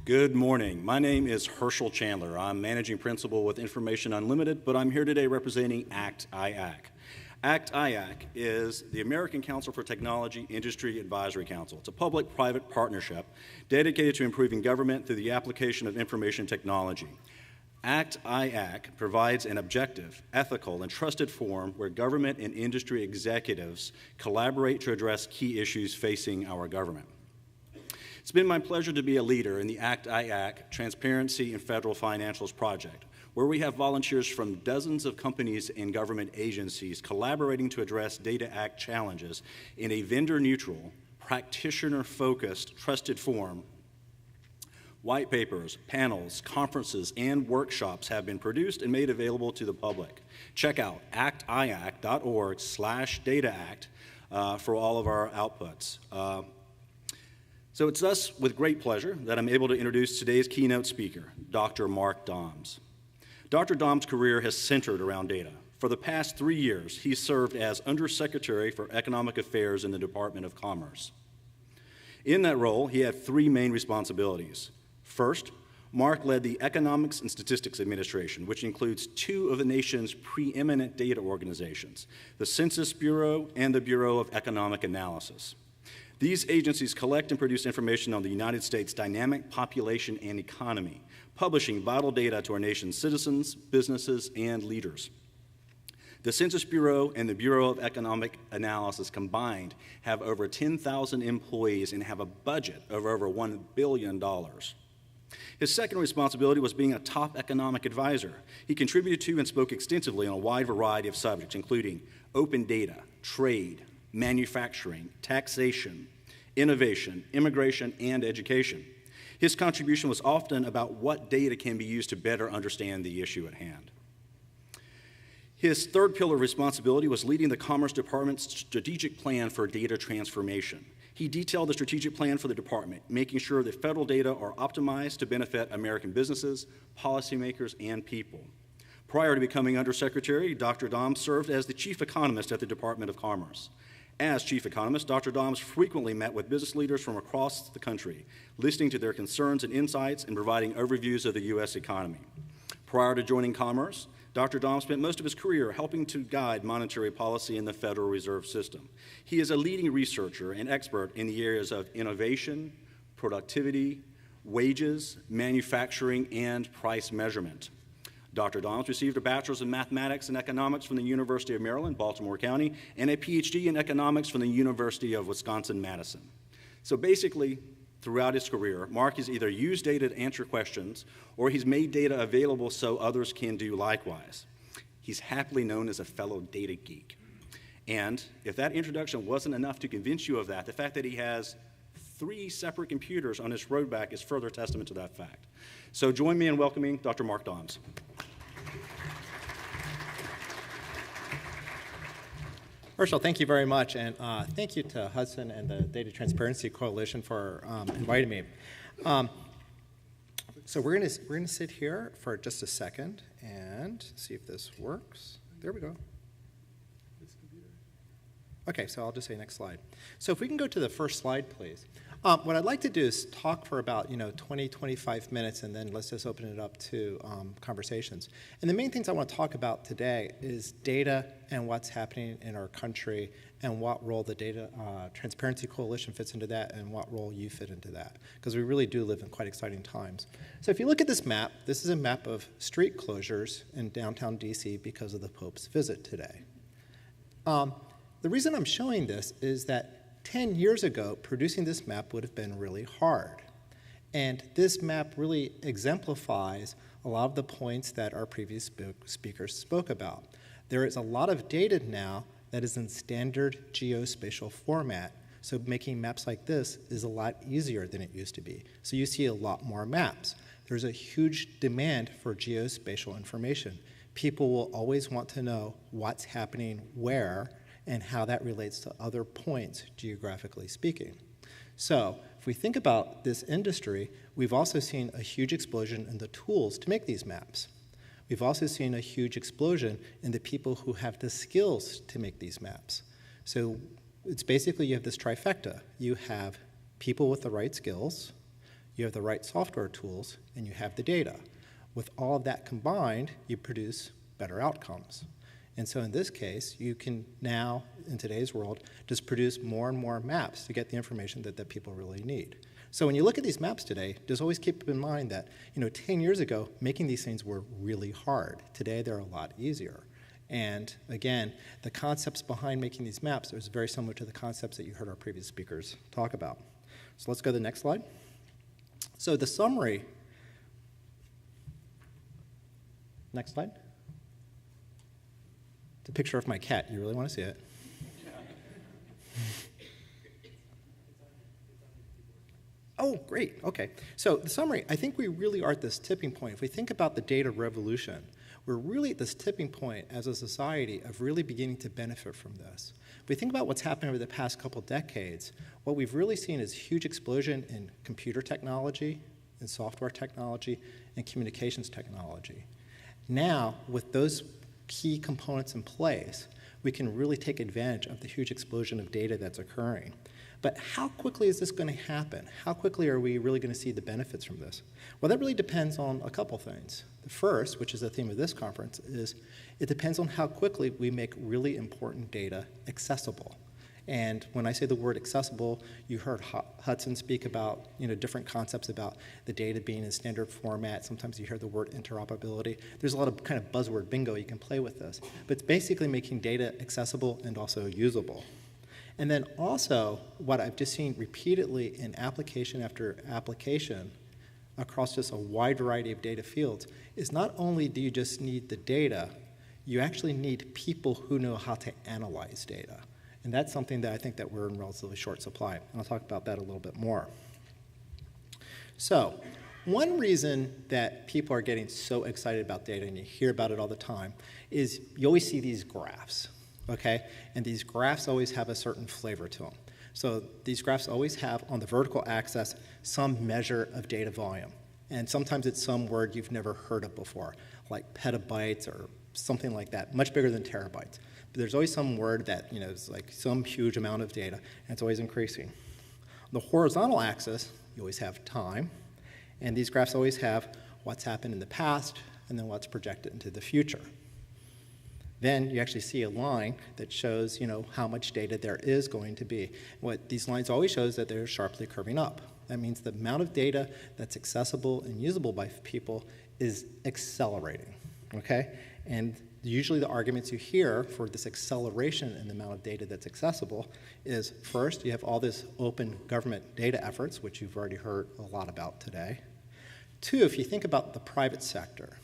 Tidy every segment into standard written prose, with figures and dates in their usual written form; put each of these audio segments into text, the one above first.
Good morning. My name is Herschel Chandler. I'm Managing Principal with Information Unlimited, but I'm here today representing ACT-IAC. ACT-IAC is the American Council for Technology Industry Advisory Council. It's a public-private partnership dedicated to improving government through the application of information technology. ACT-IAC provides an objective, ethical, and trusted forum where government and industry executives collaborate to address key issues facing our government. It's been my pleasure to be a leader in the ACT-IAC Transparency in Federal Financials project, where we have volunteers from dozens of companies and government agencies collaborating to address Data Act challenges in a vendor-neutral, practitioner-focused, trusted forum. White papers, panels, conferences, and workshops have been produced and made available to the public. Check out actiac.org/dataact for all of our outputs. So it's thus with great pleasure that I'm able to introduce today's keynote speaker, Dr. Mark Doms. Dr. Doms' career has centered around data. For the past 3 years, he served as Undersecretary for Economic Affairs in the Department of Commerce. In that role, he had 3 main responsibilities. First, Mark led the Economics and Statistics Administration, which includes 2 of the nation's preeminent data organizations, the Census Bureau and the Bureau of Economic Analysis. These agencies collect and produce information on the United States' dynamic population and economy, publishing vital data to our nation's citizens, businesses, and leaders. The Census Bureau and the Bureau of Economic Analysis combined have over 10,000 employees and have a budget of over $1 billion. His second responsibility was being a top economic advisor. He contributed to and spoke extensively on a wide variety of subjects, including open data, trade, manufacturing, taxation, innovation, immigration, and education. His contribution was often about what data can be used to better understand the issue at hand. His third pillar of responsibility was leading the Commerce Department's strategic plan for data transformation. He detailed the strategic plan for the department, making sure that federal data are optimized to benefit American businesses, policymakers, and people. Prior to becoming Undersecretary, Dr. Doms served as the Chief Economist at the Department of Commerce. As Chief Economist, Dr. Doms frequently met with business leaders from across the country, listening to their concerns and insights and providing overviews of the U.S. economy. Prior to joining Commerce, Dr. Doms spent most of his career helping to guide monetary policy in the Federal Reserve System. He is a leading researcher and expert in the areas of innovation, productivity, wages, manufacturing, and price measurement. Dr. Doms received a bachelor's in mathematics and economics from the University of Maryland, Baltimore County, and a PhD in economics from the University of Wisconsin-Madison. So basically, throughout his career, Mark has either used data to answer questions, or he's made data available so others can do likewise. He's happily known as a fellow data geek. And if that introduction wasn't enough to convince you of that, the fact that he has 3 separate computers on his roadback is further testament to that fact. So join me in welcoming Dr. Mark Doms. Herschel, thank you very much, and thank you to Hudson and the Data Transparency Coalition for inviting me. So we're gonna sit here for just a second and see if this works. There we go. Okay, so I'll just say next slide. So if we can go to the first slide, please. What I'd like to do is talk for about 20, 25 minutes, and then let's just open it up to conversations. And the main things I want to talk about today is data and what's happening in our country and what role the Data Transparency Coalition fits into that and what role you fit into that, because we really do live in quite exciting times. So if you look at this map, this is a map of street closures in downtown DC because of the Pope's visit today. The reason I'm showing this is that 10 years ago, producing this map would have been really hard. And this map really exemplifies a lot of the points that our previous speakers spoke about. There is a lot of data now that is in standard geospatial format, so making maps like this is a lot easier than it used to be. So you see a lot more maps. There's a huge demand for geospatial information. People will always want to know what's happening where and how that relates to other points, geographically speaking. So if we think about this industry, we've also seen a huge explosion in the tools to make these maps. We've also seen a huge explosion in the people who have the skills to make these maps. So it's basically you have this trifecta. You have people with the right skills, you have the right software tools, and you have the data. With all of that combined, you produce better outcomes. And so in this case, you can now, in today's world, just produce more and more maps to get the information that people really need. So when you look at these maps today, just always keep in mind that 10 years ago, making these things were really hard. Today, they're a lot easier. And again, the concepts behind making these maps is very similar to the concepts that you heard our previous speakers talk about. So let's go to the next slide. So the summary. Next slide. It's a picture of my cat. You really want to see it? Oh, great. Okay. So the summary, I think we really are at this tipping point. If we think about the data revolution, we're really at this tipping point as a society of really beginning to benefit from this. If we think about what's happened over the past couple decades, what we've really seen is a huge explosion in computer technology, in software technology, and communications technology. Now, with those key components in place, we can really take advantage of the huge explosion of data that's occurring. But how quickly is this going to happen? How quickly are we really going to see the benefits from this? Well, that really depends on a couple things. The first, which is the theme of this conference, is it depends on how quickly we make really important data accessible. And when I say the word accessible, you heard Hudson speak about different concepts about the data being in standard format. Sometimes you hear the word interoperability. There's a lot of kind of buzzword bingo you can play with this. But it's basically making data accessible and also usable. And then also, what I've just seen repeatedly in application after application across just a wide variety of data fields is not only do you just need the data, you actually need people who know how to analyze data. And that's something that I think that we're in relatively short supply. And I'll talk about that a little bit more. So one reason that people are getting so excited about data, and you hear about it all the time, is you always see these graphs. Okay, and these graphs always have a certain flavor to them. So these graphs always have, on the vertical axis, some measure of data volume. And sometimes it's some word you've never heard of before, like petabytes or something like that, much bigger than terabytes. But there's always some word that is like some huge amount of data, and it's always increasing. On the horizontal axis, you always have time, and these graphs always have what's happened in the past and then what's projected into the future. Then you actually see a line that shows, how much data there is going to be. What these lines always show is that they're sharply curving up. That means the amount of data that's accessible and usable by people is accelerating, okay? And usually the arguments you hear for this acceleration in the amount of data that's accessible is, first, you have all this open government data efforts, which you've already heard a lot about today. Two, if you think about the private sector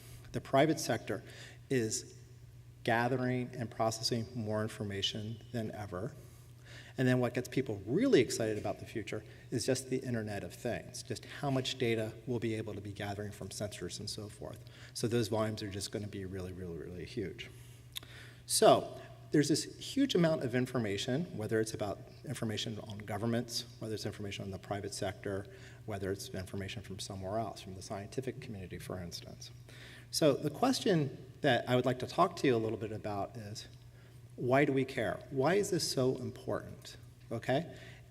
is gathering and processing more information than ever. And then what gets people really excited about the future is just the Internet of Things, just how much data we'll be able to be gathering from sensors and so forth. So those volumes are just going to be really, really, really huge. So there's this huge amount of information, whether it's about information on governments, whether it's information on the private sector, whether it's information from somewhere else, from the scientific community, for instance. So the question that I would like to talk to you a little bit about is, why do we care? Why is this so important, okay?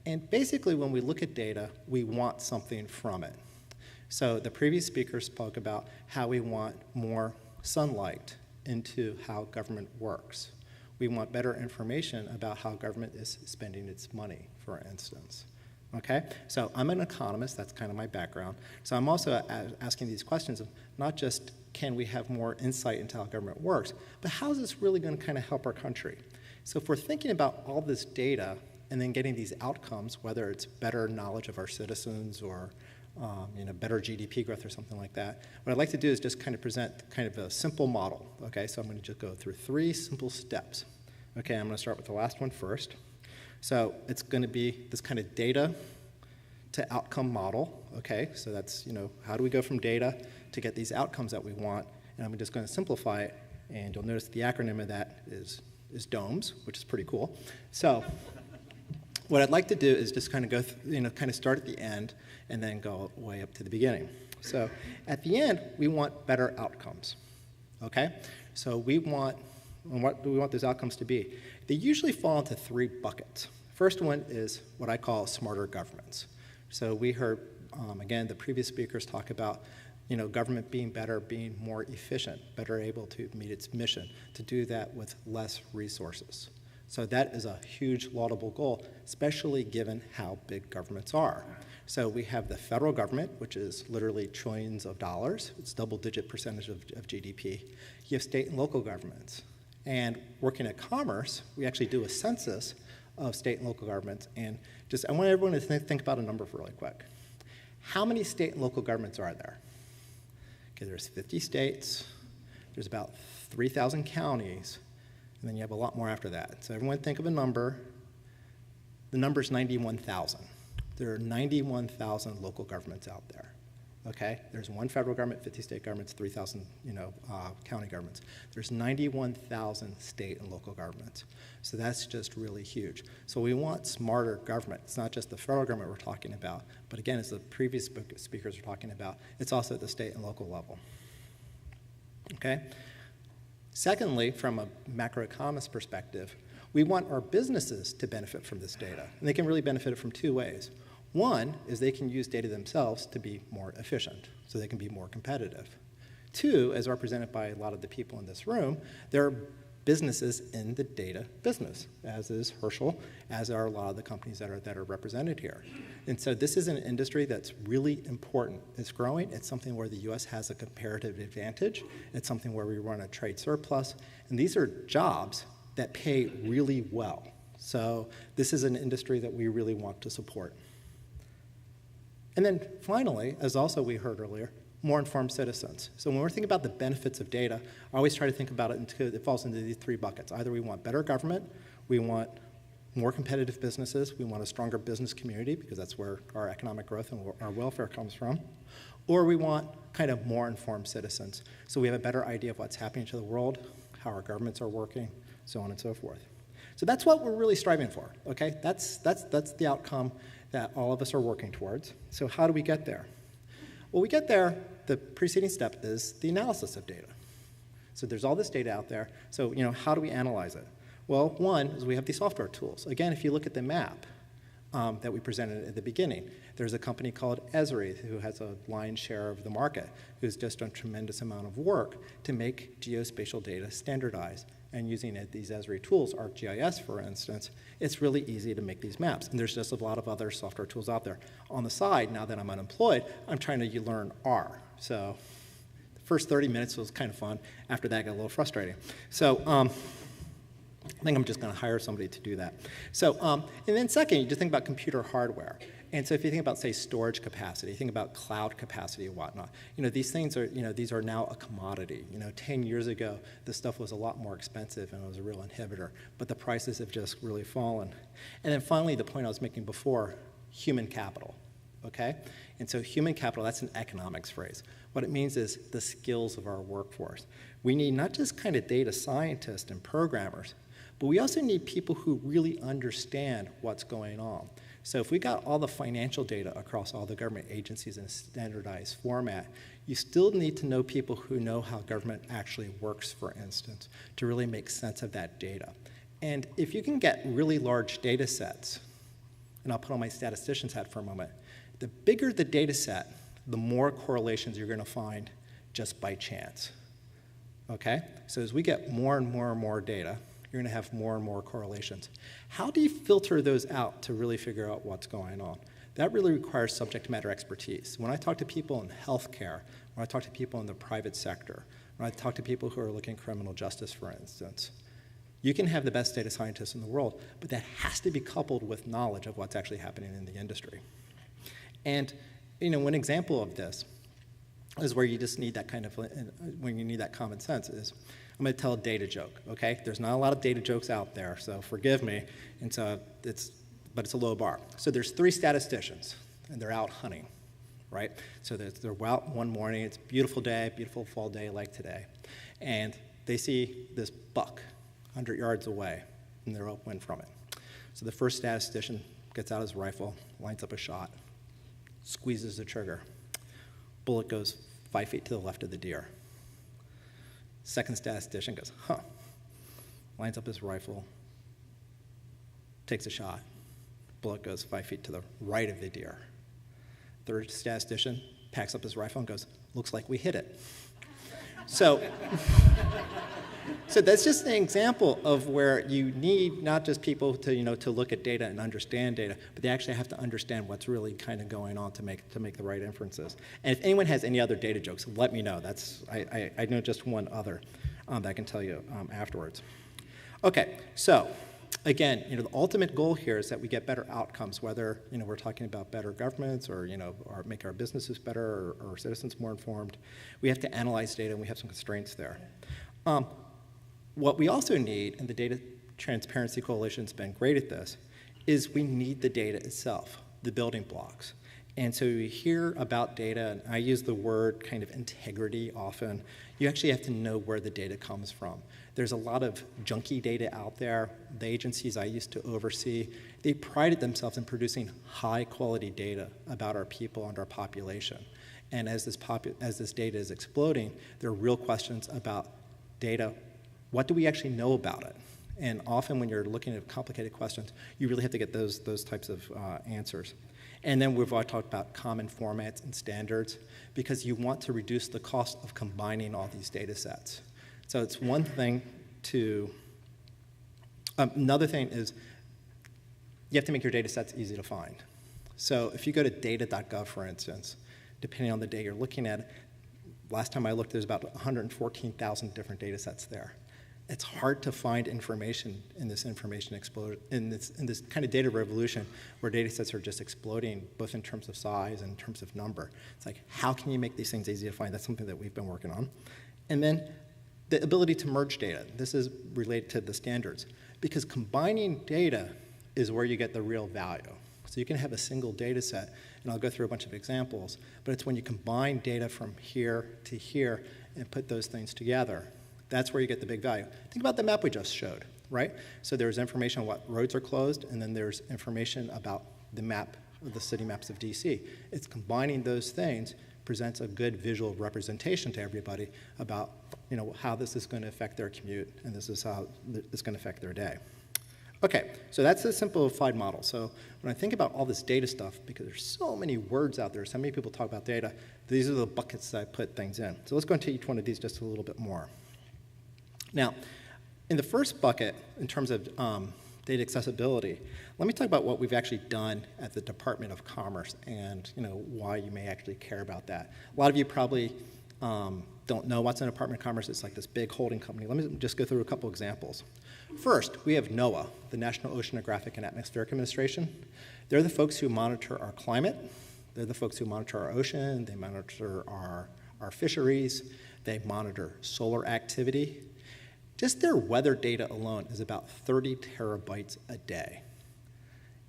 And basically, when we look at data, we want something from it. So the previous speaker spoke about how we want more sunlight into how government works. We want better information about how government is spending its money, for instance. Okay, so I'm an economist, that's kind of my background. So I'm also asking these questions of not just can we have more insight into how government works, but how is this really going to kind of help our country? So if we're thinking about all this data and then getting these outcomes, whether it's better knowledge of our citizens or better GDP growth or something like that, what I'd like to do is just kind of present kind of a simple model. Okay, so I'm going to just go through 3 simple steps. Okay, I'm going to start with the last one first. So it's going to be this kind of data to outcome model, okay? So that's, how do we go from data to get these outcomes that we want? And I'm just going to simplify it, and you'll notice the acronym of that is DOMES, which is pretty cool. So what I'd like to do is just kind of go, kind of start at the end and then go way up to the beginning. So at the end, we want better outcomes, okay? So what do we want those outcomes to be? They usually fall into 3 buckets. First one is what I call smarter governments. So we heard again, the previous speakers talk about government being better, being more efficient, better able to meet its mission, to do that with less resources. So that is a huge laudable goal, especially given how big governments are. So we have the federal government, which is literally trillions of dollars. It's double-digit percentage of GDP. You have state and local governments. And working at Commerce, we actually do a census of state and local governments. And I want everyone to think about a number really quick. How many state and local governments are there? Okay, there's 50 states. There's about 3,000 counties. And then you have a lot more after that. So everyone think of a number. The number is 91,000. There are 91,000 local governments out there. Okay? There's one federal government, 50 state governments, 3,000 county governments. There's 91,000 state and local governments. So that's just really huge. So we want smarter government. It's not just the federal government we're talking about, but again, as the previous speakers were talking about, it's also at the state and local level. Okay? Secondly, from a macroeconomist perspective, we want our businesses to benefit from this data. And they can really benefit it from two ways. One is they can use data themselves to be more efficient, so they can be more competitive. Two, as represented by a lot of the people in this room, there are businesses in the data business, as is Herschel, as are a lot of the companies that are represented here. And so this is an industry that's really important. It's growing. It's something where the U.S. has a comparative advantage. It's something where we run a trade surplus. And these are jobs that pay really well. So this is an industry that we really want to support. And then finally, as also we heard earlier, more informed citizens. So when we're thinking about the benefits of data, I always try to think about it falls into these three buckets. Either we want better government, we want more competitive businesses, we want a stronger business community, because that's where our economic growth and our welfare comes from, or we want kind of more informed citizens. So we have a better idea of what's happening to the world, how our governments are working, so on and so forth. So that's what we're really striving for, okay? That's the outcome that all of us are working towards. So how do we get there? Well, we get there, the preceding step is the analysis of data. So there's all this data out there. So, how do we analyze it? Well, one is we have these software tools. Again, if you look at the map that we presented at the beginning, there's a company called Esri who has a lion's share of the market, who's just done a tremendous amount of work to make geospatial data standardized. And using these Esri tools, ArcGIS, for instance, it's really easy to make these maps. And there's just a lot of other software tools out there. On the side, now that I'm unemployed, I'm trying to learn R. So the first 30 minutes was kind of fun. After that, it got a little frustrating. So I think I'm just going to hire somebody to do that. So, and then second, you just think about computer hardware. And so if you think about, say, storage capacity, think about cloud capacity and whatnot, these things are, these are now a commodity. 10 years ago, this stuff was a lot more expensive and it was a real inhibitor, but the prices have just really fallen. And then finally, the point I was making before, human capital, okay? And so human capital, that's an economics phrase. What it means is the skills of our workforce. We need not just kind of data scientists and programmers, but we also need people who really understand what's going on. So if we got all the financial data across all the government agencies in a standardized format, you still need to know people who know how government actually works, for instance, to really make sense of that data. And if you can get really large data sets, and I'll put on my statistician's hat for a moment, the bigger the data set, the more correlations you're going to find just by chance. Okay? So as we get more and more and more data, you're going to have more and more correlations. How do you filter those out to really figure out what's going on? That really requires subject matter expertise. When I talk to people in healthcare, when I talk to people in the private sector, when I talk to people who are looking at criminal justice, for instance, you can have the best data scientists in the world, but that has to be coupled with knowledge of what's actually happening in the industry. And one example of this is where you just need that kind of, when you need that common sense is, I'm going to tell a data joke, okay? There's not a lot of data jokes out there, so forgive me. And so but it's a low bar. So there's 3 statisticians, and they're out hunting, right? So they're out one morning. It's a beautiful day, beautiful fall day like today. And they see this buck 100 yards away, and they're upwind from it. So the first statistician gets out his rifle, lines up a shot, squeezes the trigger. Bullet goes 5 feet to the left of the deer. Second statistician goes, lines up his rifle, takes a shot. Bullet goes 5 feet to the right of the deer. Third statistician packs up his rifle and goes, looks like we hit it. So, so that's just an example of where you need not just people to, to look at data and understand data, but they actually have to understand what's really kind of going on to make the right inferences. And if anyone has any other data jokes, let me know. I know just one other that I can tell you afterwards. Okay, so again, the ultimate goal here is that we get better outcomes, whether we're talking about better governments or or make our businesses better or citizens more informed. We have to analyze data, and we have some constraints there. What we also need, and the Data Transparency Coalition's been great at this, is we need the data itself, the building blocks. And so you hear about data, and I use the word kind of integrity often. You actually have to know where the data comes from. There's a lot of junky data out there. The agencies I used to oversee, they prided themselves in producing high quality data about our people and our population. And as this data is exploding, there are real questions about data. What do we actually know about it? And often when you're looking at complicated questions, you really have to get those types of answers. And then we've all talked about common formats and standards, because you want to reduce the cost of combining all these data sets. So it's one thing to, another thing is you have to make your data sets easy to find. So if you go to data.gov, for instance, depending on the day you're looking at, last time I looked, there's about 114,000 different data sets there. It's hard to find information in this information explosion, in this kind of data revolution where data sets are just exploding, both in terms of size and in terms of number. It's like, how can you make these things easy to find? That's something that we've been working on. And then the ability to merge data. This is related to the standards, because combining data is where you get the real value. So you can have a single data set, and I'll go through a bunch of examples, but it's when you combine data from here to here and put those things together. That's where you get the big value. Think about the map we just showed, right? So there's information on what roads are closed, and then there's information about the map, the city maps of DC. It's combining those things presents a good visual representation to everybody about how this is going to affect their commute, and this is how it's going to affect their day. Okay, so that's a simplified model. So when I think about all this data stuff, because there's so many words out there, so many people talk about data, these are the buckets that I put things in. So let's go into each one of these just a little bit more. Now, in the first bucket, in terms of data accessibility, let me talk about what we've actually done at the Department of Commerce and why you may actually care about that. A lot of you probably don't know what's in the Department of Commerce. It's like this big holding company. Let me just go through a couple examples. First, we have NOAA, the National Oceanographic and Atmospheric Administration. They're the folks who monitor our climate. They're the folks who monitor our ocean. They monitor our fisheries. They monitor solar activity. Just their weather data alone is about 30 terabytes a day.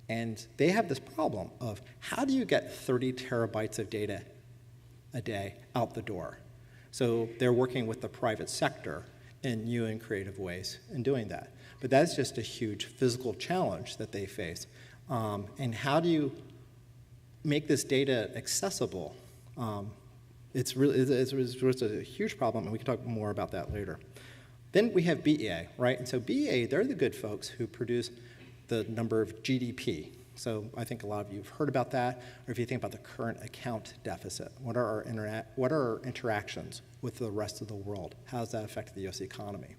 And they have this problem of how do you get 30 terabytes of data a day out the door? So they're working with the private sector in new and creative ways in doing that. But that's just a huge physical challenge that they face. And how do you make this data accessible? It's a huge problem, and we can talk more about that later. Then we have BEA, right? And so BEA, they're the good folks who produce the number of GDP. So I think a lot of you have heard about that, or if you think about the current account deficit, what are our interactions with the rest of the world? How does that affect the U.S. economy?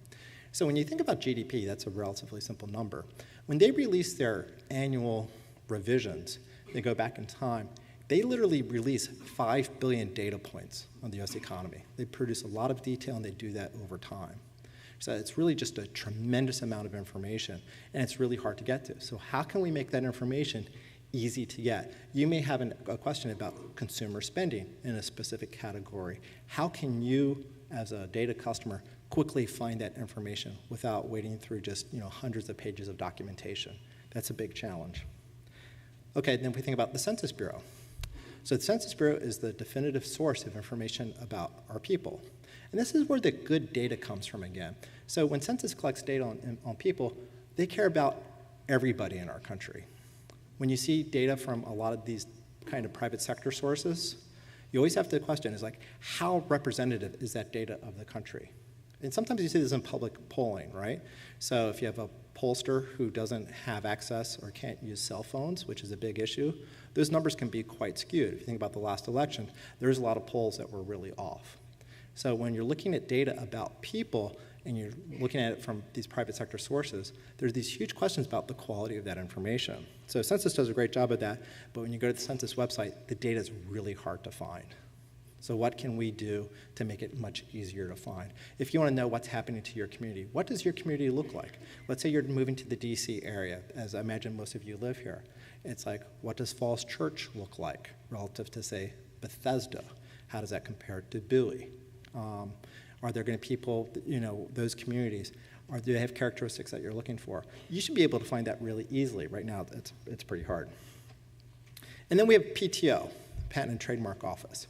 So when you think about GDP, that's a relatively simple number. When they release their annual revisions, they go back in time, they literally release 5 billion data points on the U.S. economy. They produce a lot of detail, and they do that over time. So it's really just a tremendous amount of information, and it's really hard to get to. So how can we make that information easy to get? You may have a question about consumer spending in a specific category. How can you, as a data customer, quickly find that information without wading through just hundreds of pages of documentation? That's a big challenge. Okay, then we think about the Census Bureau. So the Census Bureau is the definitive source of information about our people. And this is where the good data comes from again. So when Census collects data on people, they care about everybody in our country. When you see data from a lot of these kind of private sector sources, you always have to question is like, how representative is that data of the country? And sometimes you see this in public polling, right? So if you have a pollster who doesn't have access or can't use cell phones, which is a big issue, those numbers can be quite skewed. If you think about the last election, there's a lot of polls that were really off. So when you're looking at data about people and you're looking at it from these private sector sources, there's these huge questions about the quality of that information. So Census does a great job of that, but when you go to the Census website, the data is really hard to find. So what can we do to make it much easier to find? If you want to know what's happening to your community, what does your community look like? Let's say you're moving to the DC area, as I imagine most of you live here. It's like, what does Falls Church look like relative to, say, Bethesda? How does that compare to Bowie? Are there going to be people, those communities, do they have characteristics that you're looking for? You should be able to find that really easily. Right now, it's pretty hard. And then we have PTO, Patent and Trademark Office.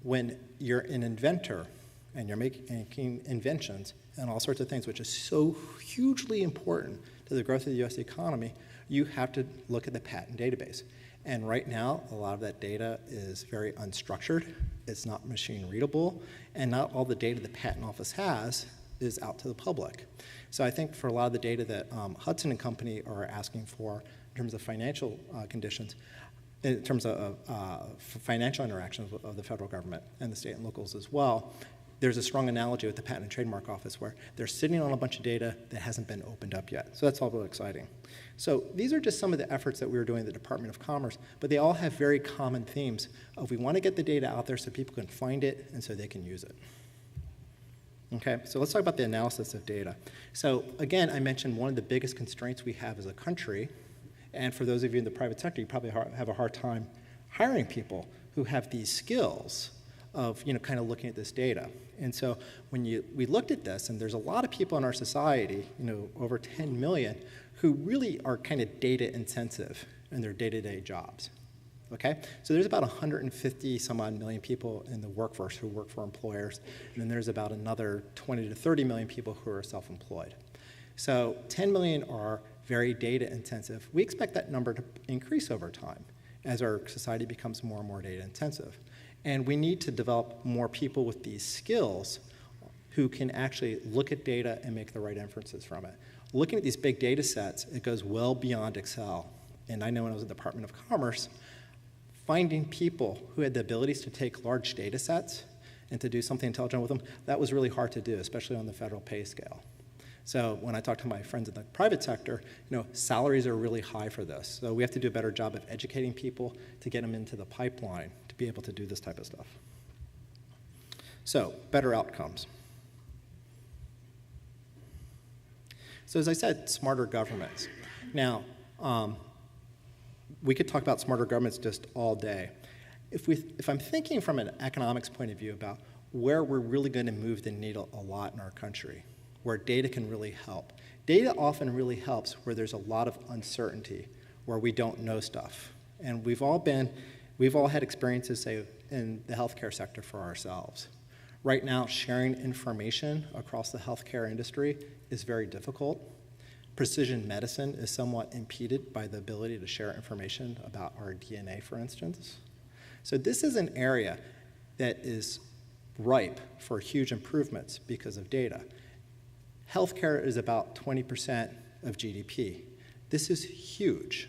When you're an inventor and you're making inventions and all sorts of things, which is so hugely important to the growth of the US economy, you have to look at the patent database. And right now, a lot of that data is very unstructured. It's not machine readable, and not all the data the Patent Office has is out to the public. So I think for a lot of the data that Hudson and company are asking for in terms of financial conditions, in terms of financial interactions of the federal government and the state and locals as well, there's a strong analogy with the Patent and Trademark Office where they're sitting on a bunch of data that hasn't been opened up yet. So that's all really exciting. So these are just some of the efforts that we were doing at the Department of Commerce, but they all have very common themes of we want to get the data out there so people can find it and so they can use it. Okay, so let's talk about the analysis of data. So again, I mentioned one of the biggest constraints we have as a country, and for those of you in the private sector, you probably have a hard time hiring people who have these skills of kind of looking at this data. And so when we looked at this, and there's a lot of people in our society, over 10 million, who really are kind of data intensive in their day-to-day jobs. Okay? So there's about 150 some odd million people in the workforce who work for employers, and then there's about another 20 to 30 million people who are self-employed. So 10 million are very data intensive. We expect that number to increase over time as our society becomes more and more data intensive. And we need to develop more people with these skills who can actually look at data and make the right inferences from it. Looking at these big data sets, it goes well beyond Excel. And I know when I was at the Department of Commerce, finding people who had the abilities to take large data sets and to do something intelligent with them, that was really hard to do, especially on the federal pay scale. So when I talk to my friends in the private sector, salaries are really high for this. So we have to do a better job of educating people to get them into the pipeline to be able to do this type of stuff. So better outcomes. So as I said, smarter governments. Now, we could talk about smarter governments just all day. If I'm thinking from an economics point of view about where we're really going to move the needle a lot in our country, where data can really help. Data often really helps where there's a lot of uncertainty, where we don't know stuff. And we've all had experiences, say, in the healthcare sector for ourselves. Right now, sharing information across the healthcare industry is very difficult. Precision medicine is somewhat impeded by the ability to share information about our DNA, for instance. So this is an area that is ripe for huge improvements because of data. Healthcare is about 20% of GDP. This is huge.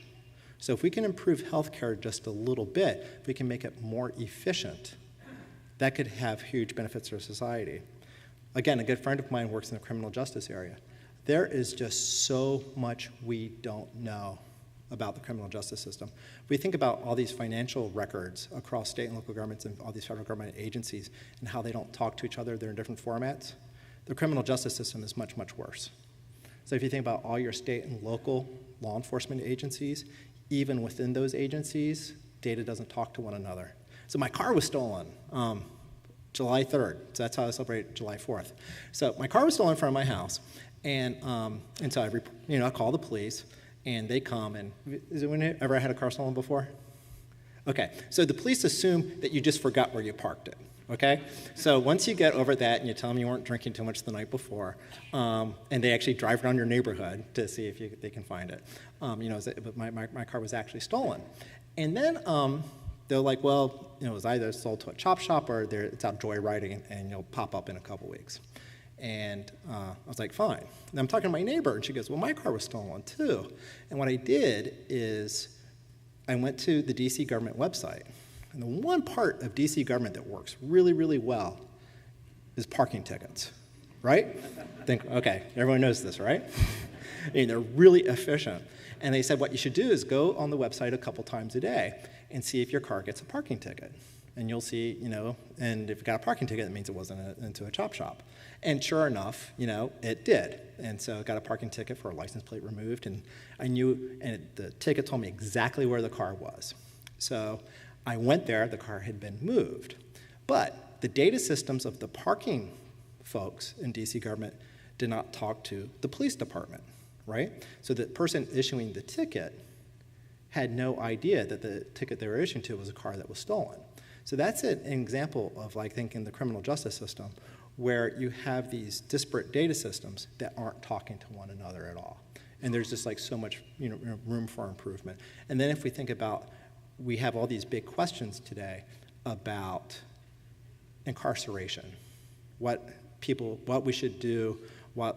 So if we can improve healthcare just a little bit, if we can make it more efficient, that could have huge benefits for society. Again, a good friend of mine works in the criminal justice area. There is just so much we don't know about the criminal justice system. We think about all these financial records across state and local governments and all these federal government agencies and how they don't talk to each other, they're in different formats. The criminal justice system is much, much worse. So if you think about all your state and local law enforcement agencies, even within those agencies, data doesn't talk to one another. So my car was stolen July 3rd. So that's how I celebrate July 4th. So my car was stolen in front of my house. And so I call the police, and they come. And has anyone ever had a car stolen before? Okay. So the police assume that you just forgot where you parked it. Okay? So once you get over that and you tell them you weren't drinking too much the night before, and they actually drive around your neighborhood to see if they can find it, but my car was actually stolen. And then they're like, well, it was either sold to a chop shop or it's out joyriding and you'll pop up in a couple weeks. And I was like, fine. And I'm talking to my neighbor, and she goes, well, my car was stolen too. And what I did is I went to the DC government website. And the one part of DC government that works really, really well is parking tickets, right? Okay, everyone knows this, right? And they're really efficient. And they said what you should do is go on the website a couple times a day and see if your car gets a parking ticket. And you'll see, and if it got a parking ticket, it means it wasn't into a chop shop. And sure enough, it did. And so I got a parking ticket for a license plate removed, and I knew, and the ticket told me exactly where the car was. So I went there, the car had been moved. But the data systems of the parking folks in DC government did not talk to the police department, right? So the person issuing the ticket had no idea that the ticket they were issuing to was a car that was stolen. So that's an example of, like, thinking the criminal justice system, where you have these disparate data systems that aren't talking to one another at all. And there's just like so much room for improvement. And then if we think about, we have all these big questions today about incarceration, what we should do, what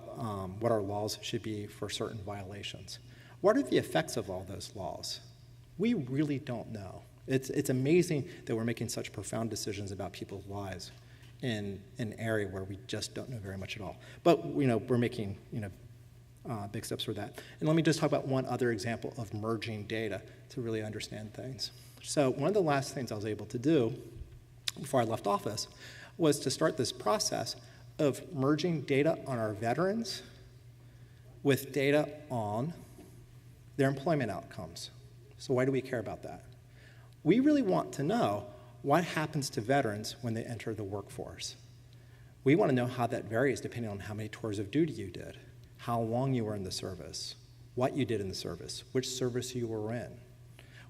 our laws should be for certain violations. What are the effects of all those laws? We really don't know. It's amazing that we're making such profound decisions about people's lives in an area where we just don't know very much at all. But we're making big steps for that. And let me just talk about one other example of merging data to really understand things. So one of the last things I was able to do before I left office was to start this process of merging data on our veterans with data on their employment outcomes. So why do we care about that? We really want to know what happens to veterans when they enter the workforce. We want to know how that varies depending on how many tours of duty you did, how long you were in the service, what you did in the service, which service you were in.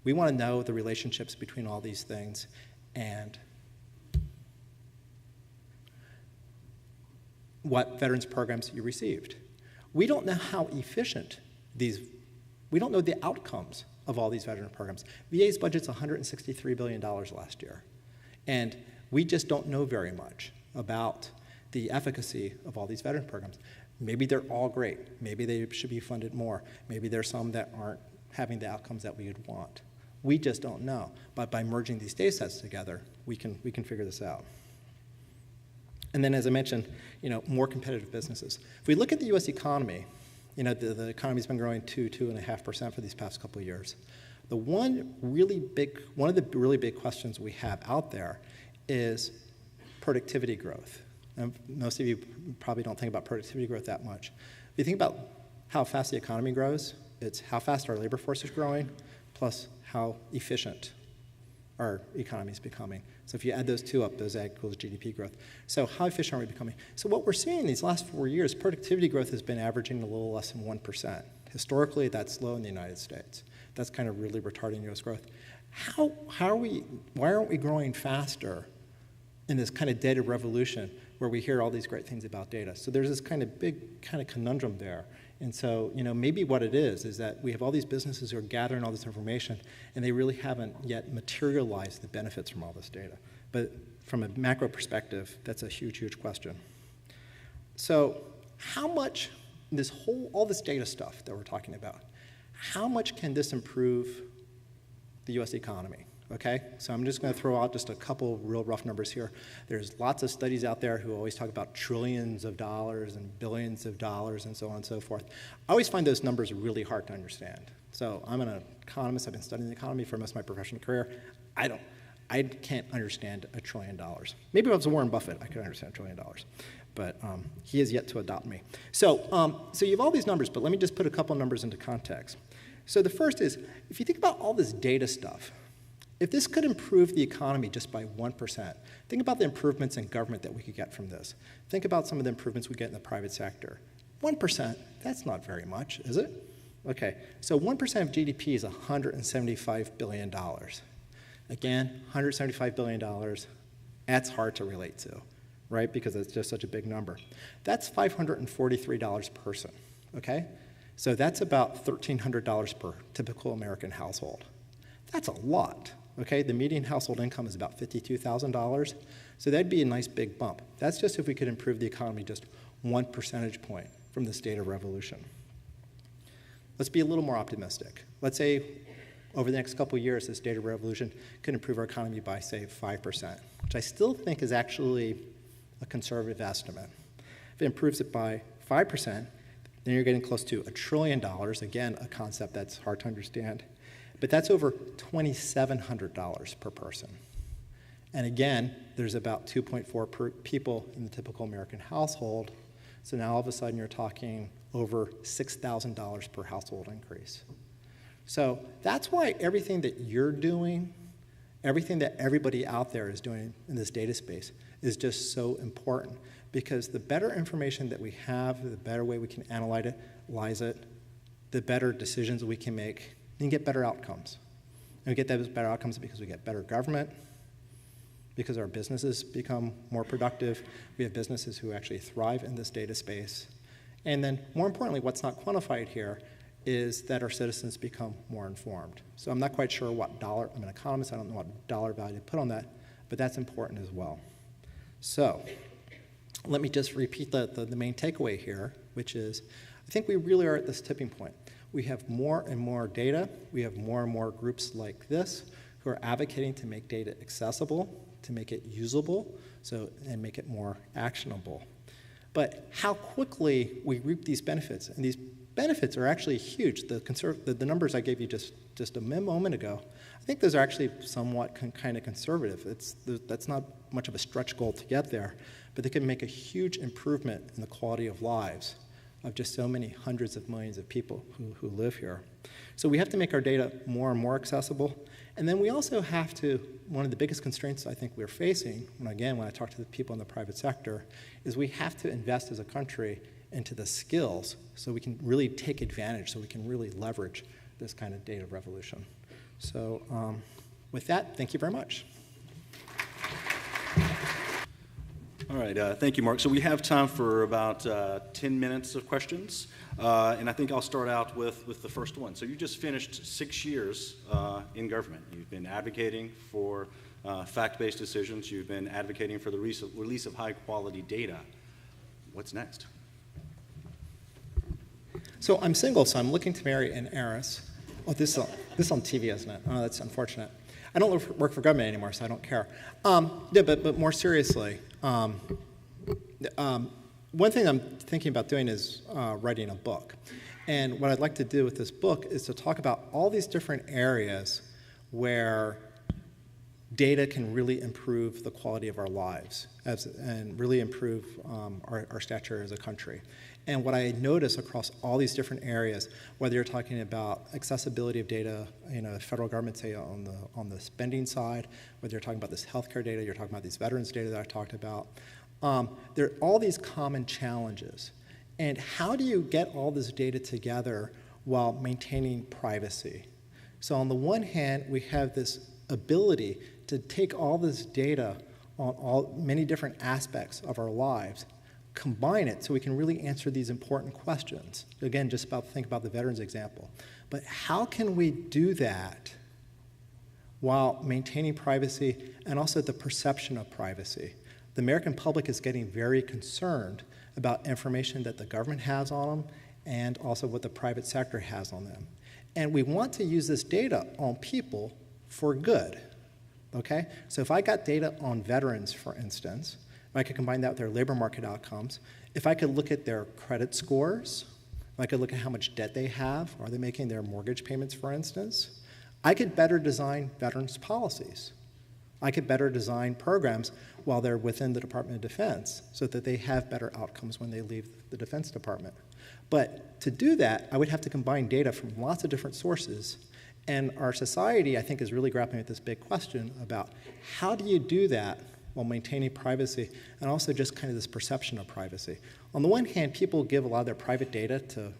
We want to know the relationships between all these things and what veterans programs you received. We don't know how efficient we don't know the outcomes of all these veteran programs. VA's budget's $163 billion last year. And we just don't know very much about the efficacy of all these veteran programs. Maybe they're all great. Maybe they should be funded more. Maybe there's some that aren't having the outcomes that we would want. We just don't know. But by merging these data sets together, we can figure this out. And then, as I mentioned, more competitive businesses. If we look at the U.S. economy, the economy's been growing 2.5% for these past couple of years. One of the really big questions we have out there is productivity growth. And most of you probably don't think about productivity growth that much. If you think about how fast the economy grows, it's how fast our labor force is growing, plus how efficient our economy is becoming. So if you add those two up, those equals GDP growth. So how efficient are we becoming? So what we're seeing these last 4 years, productivity growth has been averaging a little less than 1%. Historically, that's low in the United States. That's kind of really retarding U.S. growth. Why aren't we growing faster in this kind of data revolution where we hear all these great things about data? So there's this kind of big kind of conundrum there. And so, maybe what it is that we have all these businesses who are gathering all this information, and they really haven't yet materialized the benefits from all this data. But from a macro perspective, that's a huge, huge question. So how much, all this data stuff that we're talking about, how much can this improve the U.S. economy? Okay, so I'm just going to throw out just a couple real rough numbers here. There's lots of studies out there who always talk about trillions of dollars and billions of dollars and so on and so forth. I always find those numbers really hard to understand. So I'm an economist. I've been studying the economy for most of my professional career. I can't understand $1 trillion. Maybe if I was Warren Buffett, I could understand $1 trillion. But he has yet to adopt me. So you have all these numbers, but let me just put a couple numbers into context. So the first is, if you think about all this data stuff, if this could improve the economy just by 1%, think about the improvements in government that we could get from this. Think about some of the improvements we get in the private sector. 1%, that's not very much, is it? Okay, so 1% of GDP is $175 billion. Again, $175 billion, that's hard to relate to, right? Because it's just such a big number. That's $543 per person, okay? So that's about $1,300 per typical American household. That's a lot. Okay, the median household income is about $52,000, so that'd be a nice big bump. That's just if we could improve the economy just 1 percentage point from this data revolution. Let's be a little more optimistic. Let's say over the next couple of years, this data revolution could improve our economy by, say, 5%, which I still think is actually a conservative estimate. If it improves it by 5%, then you're getting close to $1 trillion, again, a concept that's hard to understand. But that's over $2,700 per person. And again, there's about 2.4 people in the typical American household. So now all of a sudden you're talking over $6,000 per household increase. So that's why everything that you're doing, everything that everybody out there is doing in this data space is just so important, because the better information that we have, the better way we can analyze it, the better decisions we can make, and get better outcomes. And we get those better outcomes because we get better government, because our businesses become more productive. We have businesses who actually thrive in this data space. And then, more importantly, what's not quantified here is that our citizens become more informed. So I'm not quite sure what dollar, I'm an economist, I don't know what dollar value to put on that, but that's important as well. So let me just repeat the main takeaway here, which is I think we really are at this tipping point. We have more and more data. We have more and more groups like this who are advocating to make data accessible, to make it usable, and make it more actionable. But how quickly we reap these benefits, and these benefits are actually huge. The numbers I gave you just a moment ago, I think those are actually somewhat kind of conservative. That's not much of a stretch goal to get there, but they can make a huge improvement in the quality of lives of just so many hundreds of millions of people who live here. So we have to make our data more and more accessible. And then we also have to, one of the biggest constraints I think we're facing, and again, when I talk to the people in the private sector, is we have to invest as a country into the skills so we can really take advantage, so we can really leverage this kind of data revolution. So with that, thank you very much. All right, thank you, Mark. So we have time for about 10 minutes of questions, and I think I'll start out with the first one. So you just finished 6 years in government. You've been advocating for fact-based decisions. You've been advocating for the release of high-quality data. What's next? So I'm single, so I'm looking to marry an heiress. Oh, this is on TV, isn't it? Oh, that's unfortunate. I don't work for government anymore, so I don't care. Yeah, but more seriously, one thing I'm thinking about doing is writing a book. And what I'd like to do with this book is to talk about all these different areas where data can really improve the quality of our lives and really improve our stature as a country. And what I notice across all these different areas, whether you're talking about accessibility of data, the federal government, say on the spending side, whether you're talking about this healthcare data, you're talking about these veterans data that I talked about, there are all these common challenges. And how do you get all this data together while maintaining privacy? So on the one hand, we have this ability to take all this data on many different aspects of our lives, combine it so we can really answer these important questions. Again, think about the veterans example. But how can we do that while maintaining privacy and also the perception of privacy? The American public is getting very concerned about information that the government has on them and also what the private sector has on them. And we want to use this data on people for good, okay? So if I got data on veterans, for instance, if I could combine that with their labor market outcomes, if I could look at their credit scores, if I could look at how much debt they have, are they making their mortgage payments, for instance, I could better design veterans policies. I could better design programs while they're within the Department of Defense so that they have better outcomes when they leave the Defense Department. But to do that, I would have to combine data from lots of different sources. And our society, I think, is really grappling with this big question about how do you do that while maintaining privacy and also just kind of this perception of privacy. On the one hand, people give a lot of their private data to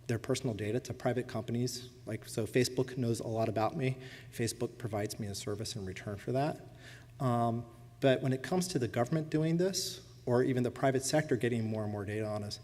their personal data to private companies. So Facebook knows a lot about me. Facebook provides me a service in return for that. But when it comes to the government doing this, or even the private sector getting more and more data on us,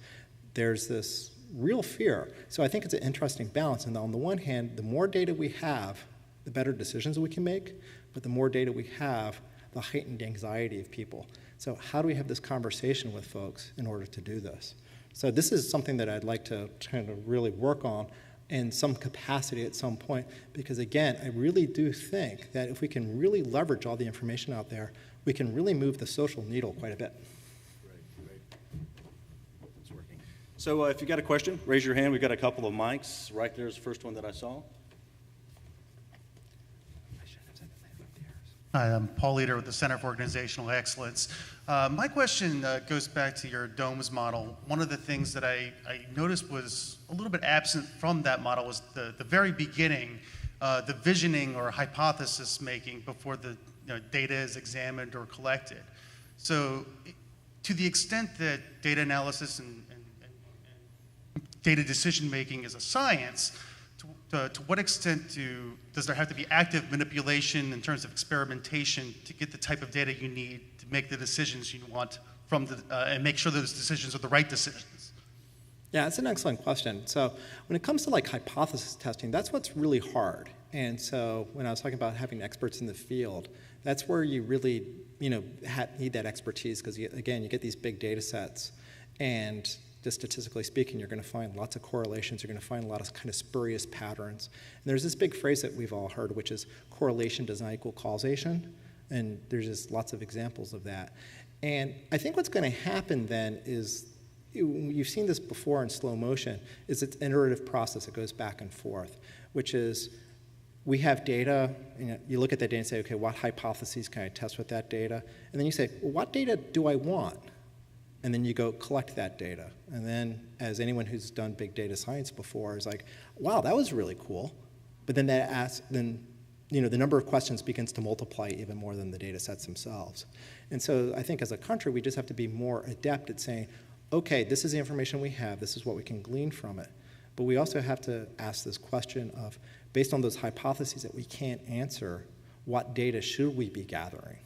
there's this real fear. So I think it's an interesting balance. And on the one hand, the more data we have, the better decisions we can make. But the more data we have, the heightened anxiety of people. So how do we have this conversation with folks in order to do this? So this is something that I'd like to kind of really work on in some capacity at some point, because again, I really do think that if we can really leverage all the information out there, we can really move the social needle quite a bit. Great. It's working. So if you got a question, raise your hand. We've got a couple of mics. Right there's the first one that I saw. Hi, I'm Paul Leader with the Center for Organizational Excellence. My question goes back to your DOMES model. One of the things that I noticed was a little bit absent from that model was the very beginning, the visioning or hypothesis making before the data is examined or collected. So to the extent that data analysis and data decision making is a science, to what extent does there have to be active manipulation in terms of experimentation to get the type of data you need to make the decisions you want from and make sure those decisions are the right decisions? Yeah, it's an excellent question. So when it comes to like hypothesis testing, that's what's really hard. And so when I was talking about having experts in the field, that's where you really need that expertise, because again, you get these big data sets, and just statistically speaking, you're going to find lots of correlations. You're going to find a lot of kind of spurious patterns. And there's this big phrase that we've all heard, which is correlation does not equal causation. And there's just lots of examples of that. And I think what's going to happen then is, you've seen this before in slow motion, is it's an iterative process that goes back and forth, which is we have data, you look at that data and say, okay, what hypotheses can I test with that data? And then you say, well, what data do I want? And then you go collect that data. And then, as anyone who's done big data science before is like, wow, that was really cool. But then the number of questions begins to multiply even more than the data sets themselves. And so I think as a country, we just have to be more adept at saying, okay, this is the information we have, this is what we can glean from it. But we also have to ask this question of, based on those hypotheses that we can't answer, what data should we be gathering?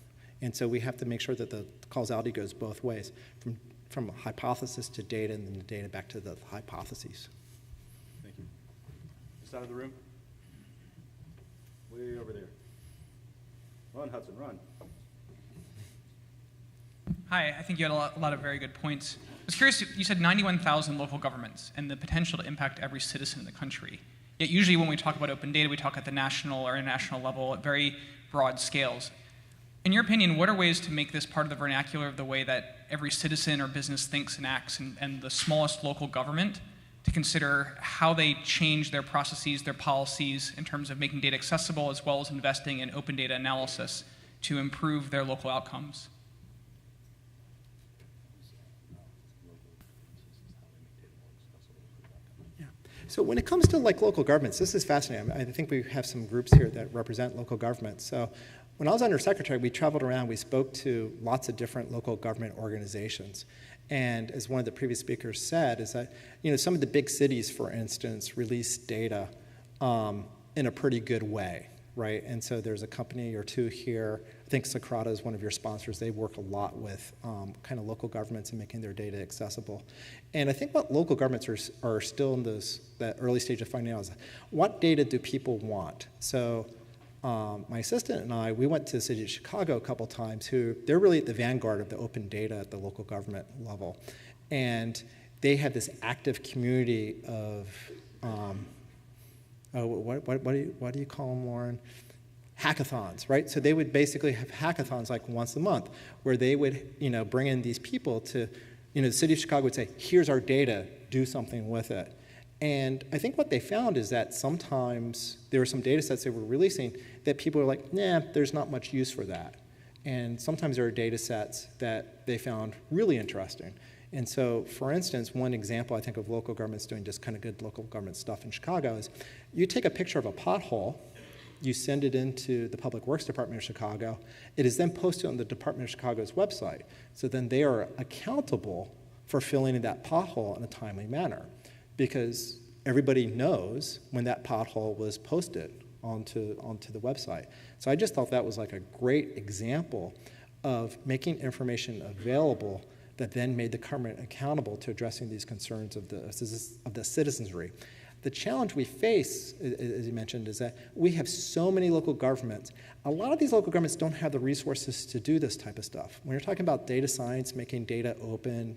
And so we have to make sure that the causality goes both ways, from hypothesis to data, and then the data back to the hypotheses. Thank you. This side of the room? Way over there. Run, Hudson, run. Hi, I think you had a lot of very good points. I was curious, you said 91,000 local governments and the potential to impact every citizen in the country. Yet usually when we talk about open data, we talk at the national or international level at very broad scales. In your opinion, what are ways to make this part of the vernacular of the way that every citizen or business thinks and acts, and the smallest local government, to consider how they change their processes, their policies in terms of making data accessible, as well as investing in open data analysis to improve their local outcomes? So when it comes to like local governments, this is fascinating. I think we have some groups here that represent local governments. So when I was undersecretary, we traveled around, we spoke to lots of different local government organizations. And as one of the previous speakers said, is that some of the big cities, for instance, release data in a pretty good way, right? And so there's a company or two here. I think Socrata is one of your sponsors. They work a lot with kind of local governments and making their data accessible. And I think what local governments are still in that early stage of finding out is, what data do people want? So my assistant and I, we went to the city of Chicago a couple times, they're really at the vanguard of the open data at the local government level. And they have this active community of, what do you call them, Lauren? Hackathons, right? So they would basically have hackathons like once a month, where they would, bring in these people to, the city of Chicago would say, here's our data, do something with it. And I think what they found is that sometimes there were some data sets they were releasing that people were like, nah, there's not much use for that. And sometimes there are data sets that they found really interesting. And so, for instance, one example I think of local governments doing just kind of good local government stuff in Chicago is, you take a picture of a pothole, you send it into the Public Works Department of Chicago, it is then posted on the Department of Chicago's website. So then they are accountable for filling in that pothole in a timely manner, because everybody knows when that pothole was posted onto the website. So I just thought that was like a great example of making information available that then made the government accountable to addressing these concerns of the citizenry. The challenge we face, as you mentioned, is that we have so many local governments. A lot of these local governments don't have the resources to do this type of stuff. When you're talking about data science, making data open,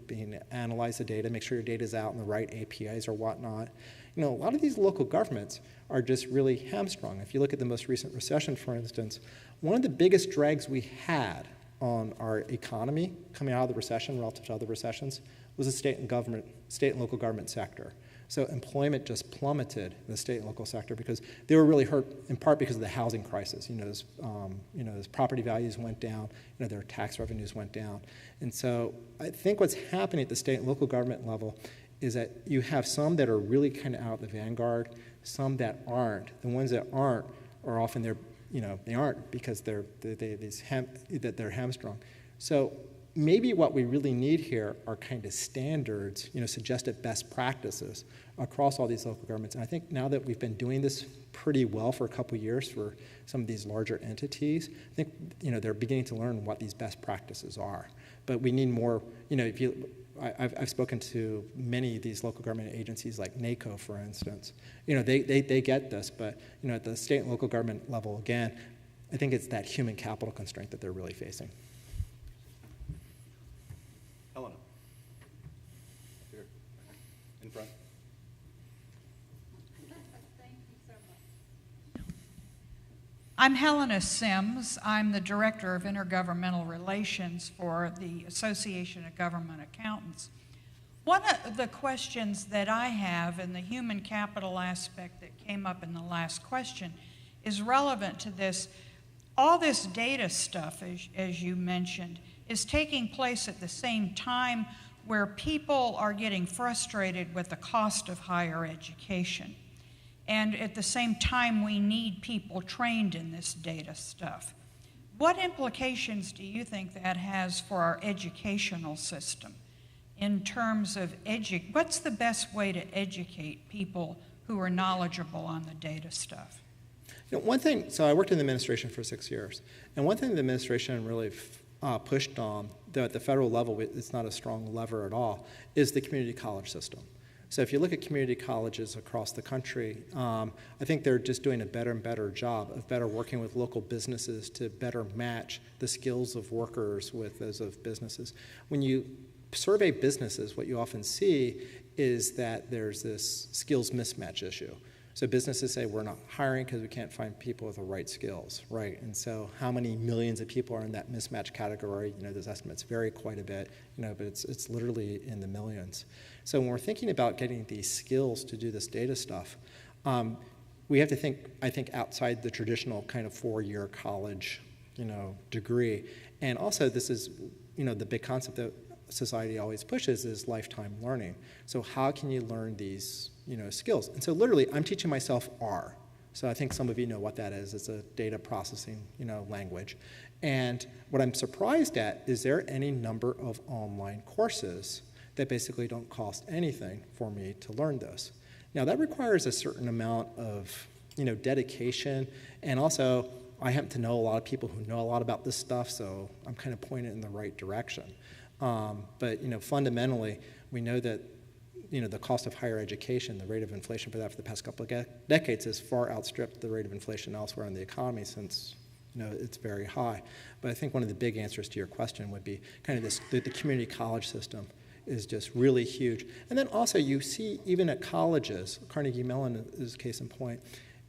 analyze the data, make sure your data is out in the right APIs or whatnot, a lot of these local governments are just really hamstrung. If you look at the most recent recession, for instance, one of the biggest drags we had on our economy coming out of the recession relative to other recessions was the state and local government sector. So employment just plummeted in the state and local sector because they were really hurt in part because of the housing crisis. As property values went down, their tax revenues went down. And so I think what's happening at the state and local government level is that you have some that are really kind of out of the vanguard, some that aren't. The ones that aren't are often they aren't because they're hamstrung. So maybe what we really need here are kind of standards, suggested best practices across all these local governments. And I think now that we've been doing this pretty well for a couple of years for some of these larger entities, I think they're beginning to learn what these best practices are. But we need more. I've spoken to many of these local government agencies like NACO, for instance. They get this, but at the state and local government level, again, I think it's that human capital constraint that they're really facing. Helena. Here. In front. Thank you so much. I'm Helena Sims. I'm the Director of Intergovernmental Relations for the Association of Government Accountants. One of the questions that I have in the human capital aspect that came up in the last question is relevant to this. All this data stuff, as you mentioned, is taking place at the same time where people are getting frustrated with the cost of higher education. And at the same time, we need people trained in this data stuff. What implications do you think that has for our educational system in terms of what's the best way to educate people who are knowledgeable on the data stuff? One thing, so I worked in the administration for 6 years, and one thing the administration really pushed on, though at the federal level it's not a strong lever at all, is the community college system. So if you look at community colleges across the country, I think they're just doing a better and better job of better working with local businesses to better match the skills of workers with those of businesses. When you survey businesses, what you often see is that there's this skills mismatch issue. So businesses say we're not hiring because we can't find people with the right skills, right? And so how many millions of people are in that mismatch category? Those estimates vary quite a bit, but it's literally in the millions. So when we're thinking about getting these skills to do this data stuff, we have to think, I think, outside the traditional kind of 4-year college, degree. And also this is, the big concept that society always pushes is lifetime learning. So how can you learn these skills? And so literally, I'm teaching myself R. So I think some of you know what that is. It's a data processing, language. And what I'm surprised at is there any number of online courses that basically don't cost anything for me to learn this. Now that requires a certain amount of, dedication, and also I happen to know a lot of people who know a lot about this stuff, so I'm kind of pointed in the right direction. But fundamentally, we know that the cost of higher education, the rate of inflation for that for the past couple of decades has far outstripped the rate of inflation elsewhere in the economy since it's very high. But I think one of the big answers to your question would be kind of the community college system is just really huge. And then also you see even at colleges, Carnegie Mellon is a case in point,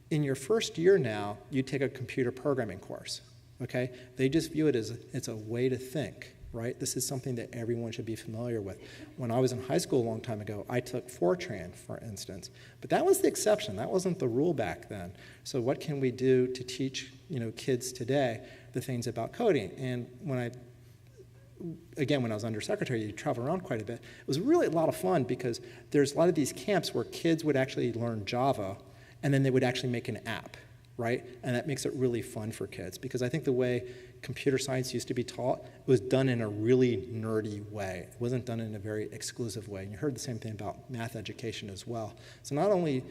in your first year now, you take a computer programming course, okay? They just view it as it's a way to think. Right? This is something that everyone should be familiar with. When I was in high school a long time ago, I took Fortran, for instance. But that was the exception. That wasn't the rule back then. So what can we do to teach kids today the things about coding? And when I was undersecretary, you travel around quite a bit. It was really a lot of fun because there's a lot of these camps where kids would actually learn Java, and then they would actually make an app, right? And that makes it really fun for kids because I think the way computer science used to be taught, it was done in a really nerdy way. It wasn't done in a very exclusive way. And you heard the same thing about math education as well. So not only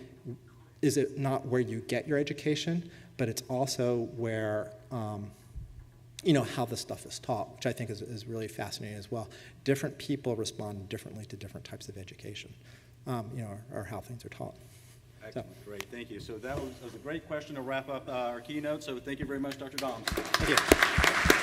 is it not where you get your education, but it's also where, how the stuff is taught, which I think is really fascinating as well. Different people respond differently to different types of education, or how things are taught. Excellent, great, thank you. So that was a great question to wrap up our keynote, so thank you very much, Dr. Doms. Thank you.